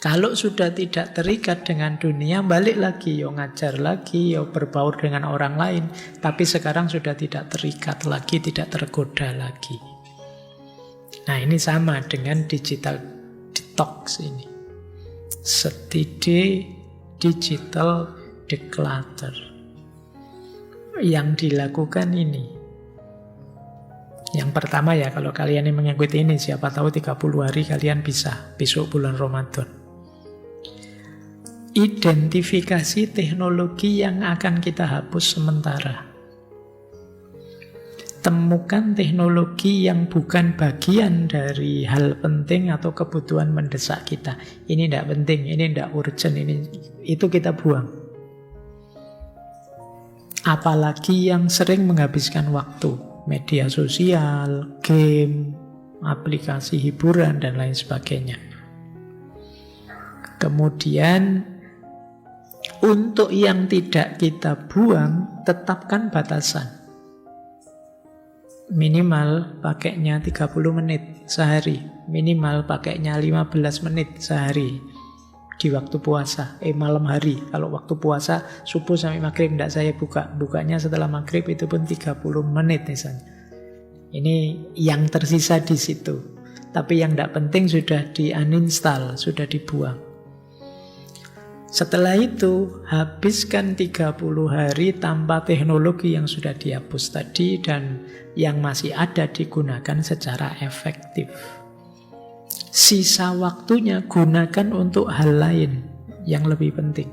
Kalau sudah tidak terikat dengan dunia, balik lagi, yo ngajar lagi, yo berbaur dengan orang lain. Tapi sekarang sudah tidak terikat lagi, tidak tergoda lagi. Nah, ini sama dengan digital detox ini. Steady digital declutter. yang dilakukan ini. Yang pertama ya, kalau kalian yang mengikuti ini, siapa tahu 30 hari kalian bisa besok bulan Ramadan. Identifikasi teknologi yang akan kita hapus sementara. Temukan teknologi yang bukan bagian dari hal penting atau kebutuhan mendesak kita. Ini tidak penting, ini tidak urgent, itu kita buang. Apalagi yang sering menghabiskan waktu, media sosial, game, aplikasi hiburan, dan lain sebagainya. Kemudian, untuk yang tidak kita buang, tetapkan batasan. Minimal pakainya 30 menit sehari. Minimal pakainya 15 menit sehari. Di waktu puasa, malam hari. Kalau waktu puasa, subuh sampai maghrib tidak saya buka. Bukanya setelah maghrib itu pun 30 menit misalnya. Ini yang tersisa di situ. Tapi yang tidak penting sudah di-uninstall, sudah dibuang. Setelah itu, habiskan 30 hari tanpa teknologi yang sudah dihapus tadi dan yang masih ada digunakan secara efektif. Sisa waktunya gunakan untuk hal lain yang lebih penting,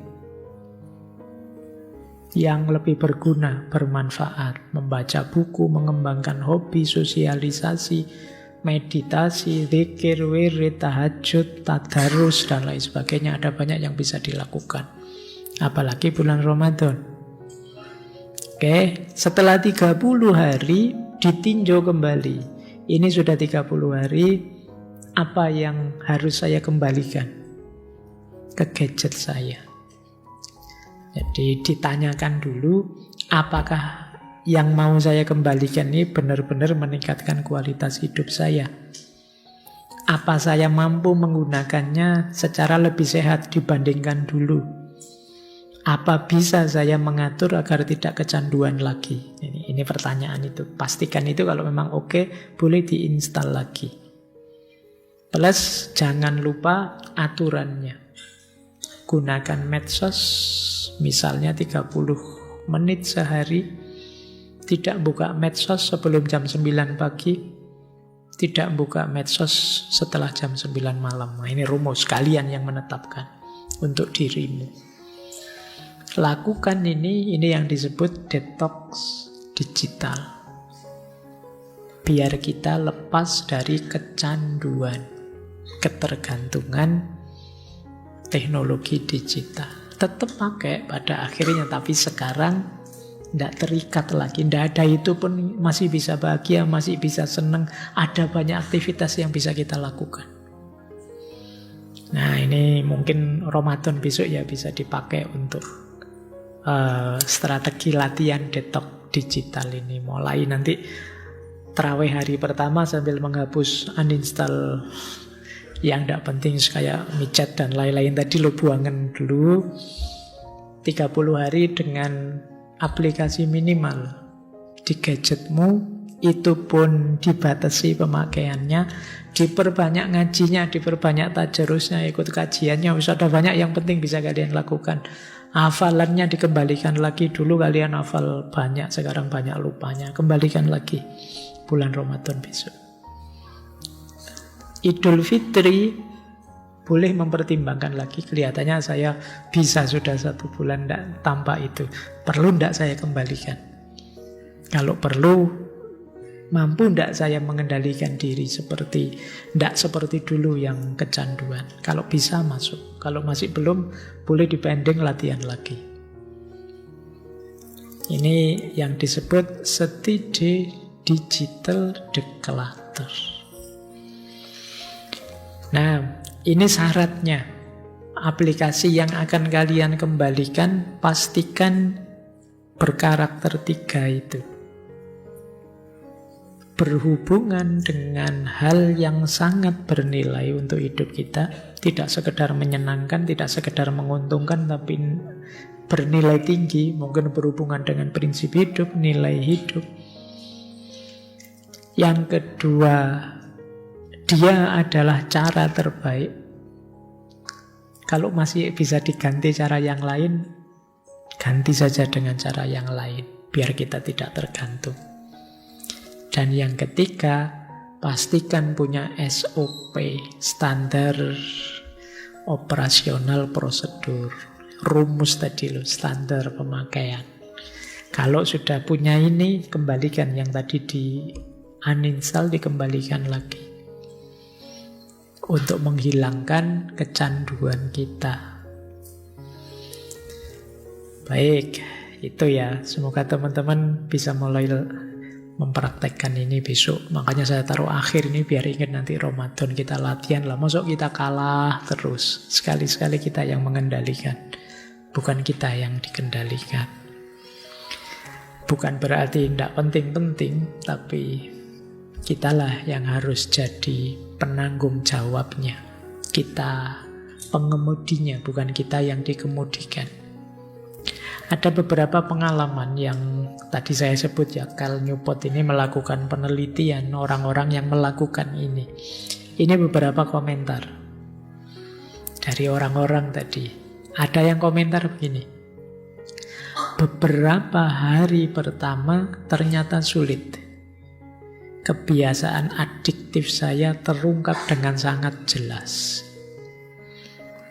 yang lebih berguna, bermanfaat. Membaca buku, mengembangkan hobi, sosialisasi, meditasi, zikir, wirid, tahajud, tadarus, dan lain sebagainya. Ada banyak yang bisa dilakukan. Apalagi bulan Ramadan. Oke, setelah 30 hari ditinjau kembali. Ini sudah 30 hari, apa yang harus saya kembalikan ke gadget saya? Jadi ditanyakan dulu, apakah yang mau saya kembalikan ini benar-benar meningkatkan kualitas hidup saya? Apa saya mampu menggunakannya secara lebih sehat dibandingkan dulu? Apa bisa saya mengatur agar tidak kecanduan lagi? Ini pertanyaan itu. Pastikan itu, kalau memang oke, boleh diinstal lagi. Plus, jangan lupa aturannya. Gunakan medsos, misalnya 30 menit sehari. Tidak buka medsos sebelum jam 9 pagi. Tidak buka medsos setelah jam 9 malam. Nah, ini rumus kalian yang menetapkan untuk dirimu. Lakukan ini yang disebut detox digital. Biar kita lepas dari kecanduan, ketergantungan teknologi digital. Tetap pakai pada akhirnya, tapi sekarang tidak terikat lagi. Tidak ada itu pun masih bisa bahagia, masih bisa senang. Ada banyak aktivitas yang bisa kita lakukan. Nah, ini mungkin Ramadan besok ya bisa dipakai untuk strategi latihan detox digital ini. Mulai nanti tarawih hari pertama sambil menghapus, uninstall yang tidak penting kayak micet dan lain-lain tadi lo buangan dulu. 30 hari dengan aplikasi minimal di gadgetmu, itu pun dibatasi pemakaiannya, diperbanyak ngajinya, diperbanyak tajarusnya, ikut kajiannya. Bisa ada banyak yang penting bisa kalian lakukan. Hafalannya dikembalikan lagi. Dulu kalian hafal banyak, sekarang banyak lupanya. Kembalikan lagi bulan Ramadan besok. Idul Fitri boleh mempertimbangkan lagi. Kelihatannya saya bisa sudah 1 bulan tanpa itu. Perlu tidak saya kembalikan? Kalau perlu, mampu tidak saya mengendalikan diri tidak seperti dulu yang kecanduan? Kalau bisa masuk. Kalau masih belum, boleh dipending latihan lagi. Ini yang disebut steady digital declutter. Nah, ini syaratnya. Aplikasi yang akan kalian kembalikan, pastikan berkarakter 3 itu. Berhubungan dengan hal yang sangat bernilai untuk hidup kita. Tidak sekedar menyenangkan, tidak sekedar menguntungkan, tapi bernilai tinggi. Mungkin berhubungan dengan prinsip hidup, nilai hidup. Yang kedua, dia adalah cara terbaik. Kalau masih bisa diganti cara yang lain, ganti saja dengan cara yang lain. biar kita tidak tergantung. Dan yang ketiga, pastikan punya SOP, standar operasional prosedur. Rumus tadi loh, standar pemakaian. Kalau sudah punya ini, kembalikan yang tadi di uninstall, dikembalikan lagi. Untuk menghilangkan kecanduan kita. Baik, itu ya. Semoga teman-teman bisa mulai mempraktekkan ini besok. Makanya saya taruh akhir ini biar ingat nanti Ramadan kita latihan lah. Masuk kita kalah terus. Sekali-sekali kita yang mengendalikan. Bukan kita yang dikendalikan. Bukan berarti tidak penting-penting, tapi kitalah yang harus jadi penanggung jawabnya. Kita pengemudinya, bukan kita yang dikemudikan. Ada beberapa pengalaman yang tadi saya sebut ya, Cal Newport ini melakukan penelitian orang-orang yang melakukan ini. Ini beberapa komentar dari orang-orang tadi. Ada yang komentar begini, beberapa hari pertama ternyata sulit. Kebiasaan adiktif saya terungkap dengan sangat jelas.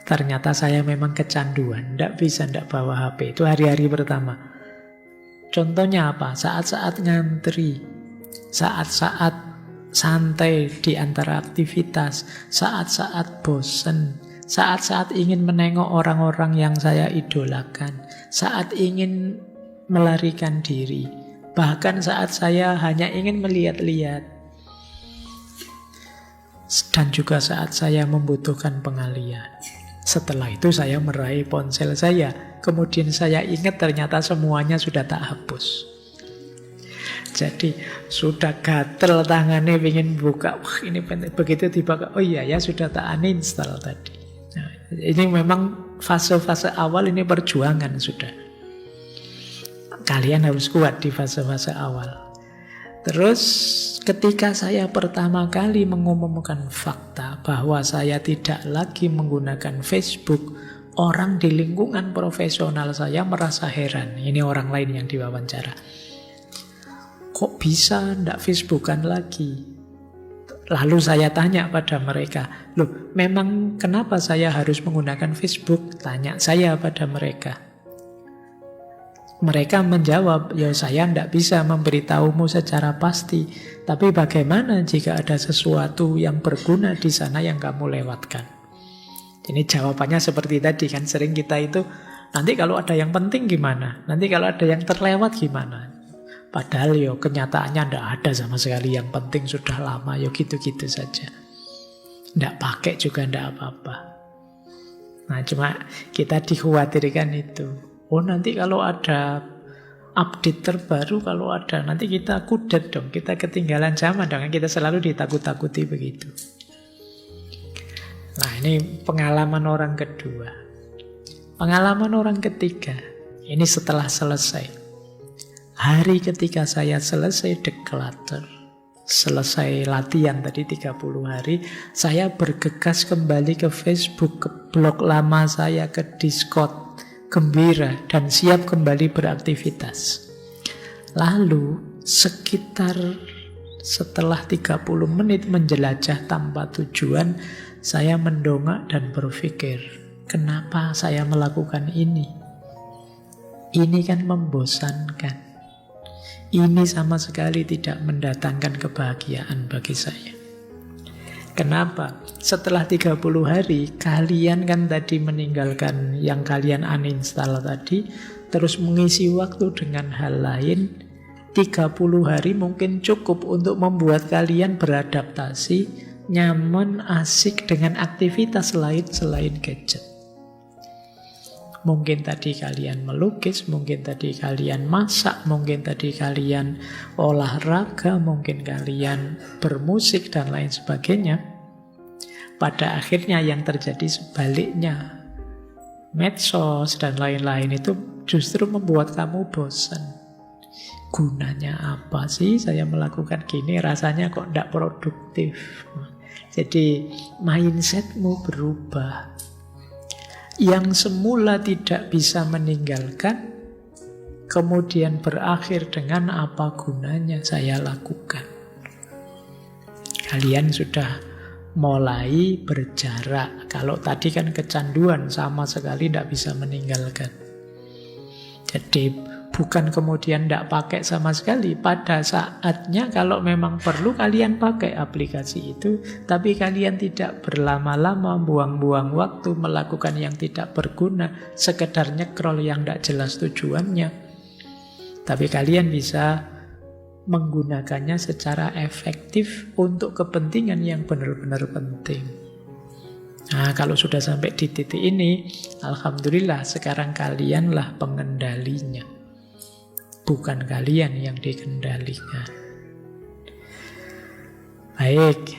Ternyata saya memang kecanduan, tidak bawa HP. Itu hari-hari pertama. Contohnya apa? Saat-saat ngantri, saat-saat santai di antara aktivitas, saat-saat bosen, saat-saat ingin menengok orang-orang yang saya idolakan, saat ingin melarikan diri, bahkan saat saya hanya ingin melihat-lihat, dan juga saat saya membutuhkan pengalihan. Setelah itu saya meraih ponsel saya. Kemudian saya ingat ternyata semuanya sudah tak hapus. Jadi sudah gatel tangannya ingin buka. Wah ini penting. Begitu dibuka, oh iya ya sudah tak uninstall tadi. Nah, ini memang fase-fase awal ini perjuangan sudah. Kalian harus kuat di fase-fase awal. Terus ketika saya pertama kali mengumumkan fakta bahwa saya tidak lagi menggunakan Facebook, orang di lingkungan profesional saya merasa heran. Ini orang lain yang diwawancara. Kok bisa ndak Facebookan lagi? Lalu saya tanya pada mereka, loh memang kenapa saya harus menggunakan Facebook? Tanya saya pada mereka. Mereka menjawab, ya saya tidak bisa memberitahumu secara pasti, tapi bagaimana jika ada sesuatu yang berguna di sana yang kamu lewatkan? Ini jawabannya seperti tadi kan, sering kita itu, nanti kalau ada yang penting gimana? Nanti kalau ada yang terlewat gimana? Padahal ya kenyataannya tidak ada sama sekali yang penting sudah lama, ya gitu-gitu saja. Tidak pakai juga tidak apa-apa. Nah cuma kita dikhawatirkan itu. Oh nanti kalau ada update terbaru, kalau ada nanti kita kudet dong, kita ketinggalan zaman dong, kita selalu ditakut-takuti begitu. Nah ini pengalaman orang kedua. Pengalaman orang ketiga, ini setelah selesai. Hari ketika saya selesai declutter, selesai latihan tadi 30 hari, saya bergegas kembali ke Facebook, ke blog lama saya, ke Discord, gembira dan siap kembali beraktivitas. Lalu sekitar setelah 30 menit menjelajah tanpa tujuan, saya mendongak dan berpikir, kenapa saya melakukan ini? Ini kan membosankan. Ini sama sekali tidak mendatangkan kebahagiaan bagi saya. Kenapa? Setelah 30 hari, kalian kan tadi meninggalkan yang kalian uninstall tadi, terus mengisi waktu dengan hal lain. 30 hari mungkin cukup untuk membuat kalian beradaptasi, nyaman, asik dengan aktivitas lain selain gadget. Mungkin tadi kalian melukis, mungkin tadi kalian masak, mungkin tadi kalian olahraga, mungkin kalian bermusik dan lain sebagainya. Pada akhirnya yang terjadi sebaliknya. Medsos dan lain-lain itu justru membuat kamu bosan. Gunanya apa sih saya melakukan gini? Rasanya kok tidak produktif. Jadi mindsetmu berubah. Yang semula tidak bisa meninggalkan, kemudian berakhir dengan apa gunanya saya lakukan. Kalian sudah mulai berjarak. Kalau tadi kan kecanduan, sama sekali tidak bisa meninggalkan. Jadi bukan kemudian tidak pakai sama sekali. Pada saatnya kalau memang perlu kalian pakai aplikasi itu, tapi kalian tidak berlama-lama buang-buang waktu melakukan yang tidak berguna, sekedar nyekrol yang tidak jelas tujuannya. Tapi kalian bisa menggunakannya secara efektif untuk kepentingan yang benar-benar penting. Nah, kalau sudah sampai di titik ini, alhamdulillah sekarang kalianlah pengendalinya. Bukan kalian yang dikendalikan. Baik,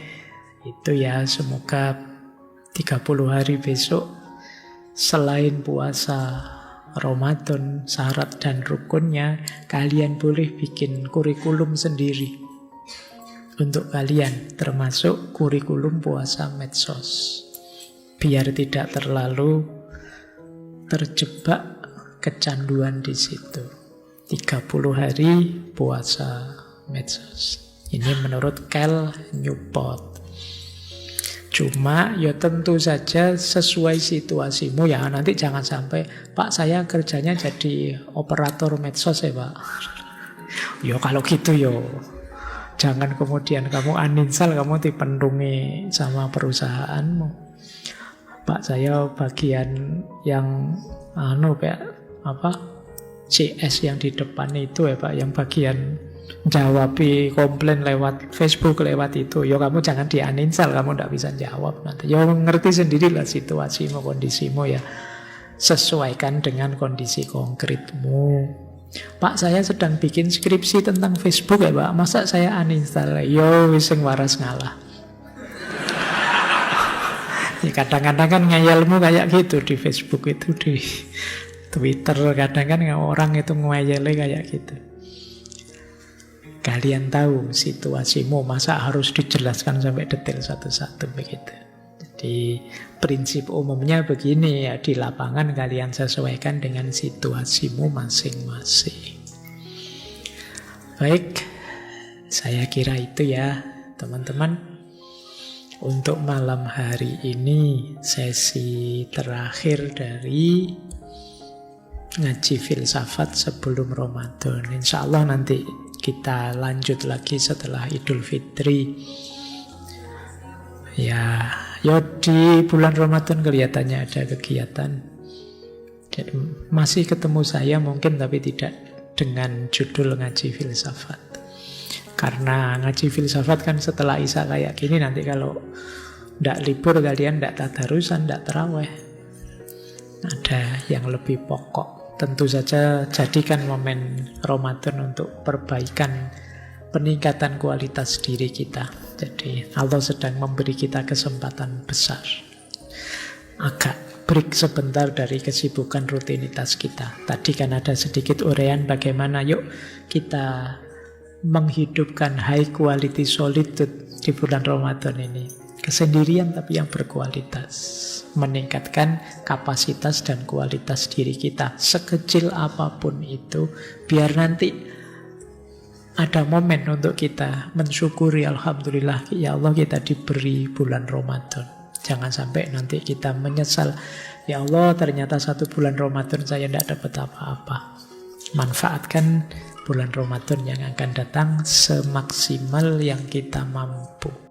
itu ya, semoga 30 hari besok selain puasa Ramadan, syarat dan rukunnya, kalian boleh bikin kurikulum sendiri untuk kalian, termasuk kurikulum puasa medsos, biar tidak terlalu terjebak kecanduan di situ. 30 hari puasa medsos. Ini menurut Cal Newport. Cuma ya tentu saja sesuai situasimu ya. Nanti jangan sampai, Pak saya kerjanya jadi operator medsos ya Pak. Ya kalau gitu ya jangan kemudian kamu uninstall, kamu dipendungi sama perusahaanmu. Pak saya bagian yang kayak apa? CS yang di depan itu ya Pak, yang bagian jawabi komplain lewat Facebook, lewat itu. Ya kamu jangan di-uninstall, kamu tidak bisa jawab nanti. Ya ngerti sendirilah situasimu, kondisimu ya. Sesuaikan dengan kondisi konkretmu. Pak saya sedang bikin skripsi tentang Facebook ya Pak, masa saya uninstall? Yo wis sing waras ngalah. Ya kadang-kadang kan ngeyelmu kayak gitu di Facebook itu, di Twitter kadang kan orang itu ngeyelnya kayak gitu. Kalian tahu situasimu, masa harus dijelaskan sampai detail satu-satu begitu. Jadi prinsip umumnya begini ya, di lapangan kalian sesuaikan dengan situasimu masing-masing. Baik, saya kira itu ya teman-teman. Untuk malam hari ini sesi terakhir dari ngaji filsafat sebelum Ramadan. Insya Allah nanti kita lanjut lagi setelah Idul Fitri. Ya di bulan Ramadan kelihatannya ada kegiatan. Jadi, masih ketemu saya mungkin, tapi tidak dengan judul ngaji filsafat. Karena ngaji filsafat kan setelah Isya kayak gini, nanti kalau tidak libur kalian tidak tadarusan, tidak tarawih. Ada yang lebih pokok. Tentu saja jadikan momen Ramadan untuk perbaikan, peningkatan kualitas diri kita. Jadi Allah sedang memberi kita kesempatan besar. Agak break sebentar dari kesibukan rutinitas kita. Tadi kan ada sedikit uraian bagaimana yuk kita menghidupkan high quality solitude di bulan Ramadan ini. Kesendirian tapi yang berkualitas. Meningkatkan kapasitas dan kualitas diri kita sekecil apapun itu, biar nanti ada momen untuk kita mensyukuri, alhamdulillah ya Allah kita diberi bulan Ramadan. Jangan sampai nanti kita menyesal, ya Allah ternyata 1 bulan Ramadan saya tidak dapat apa-apa. Manfaatkan bulan Ramadan yang akan datang semaksimal yang kita mampu.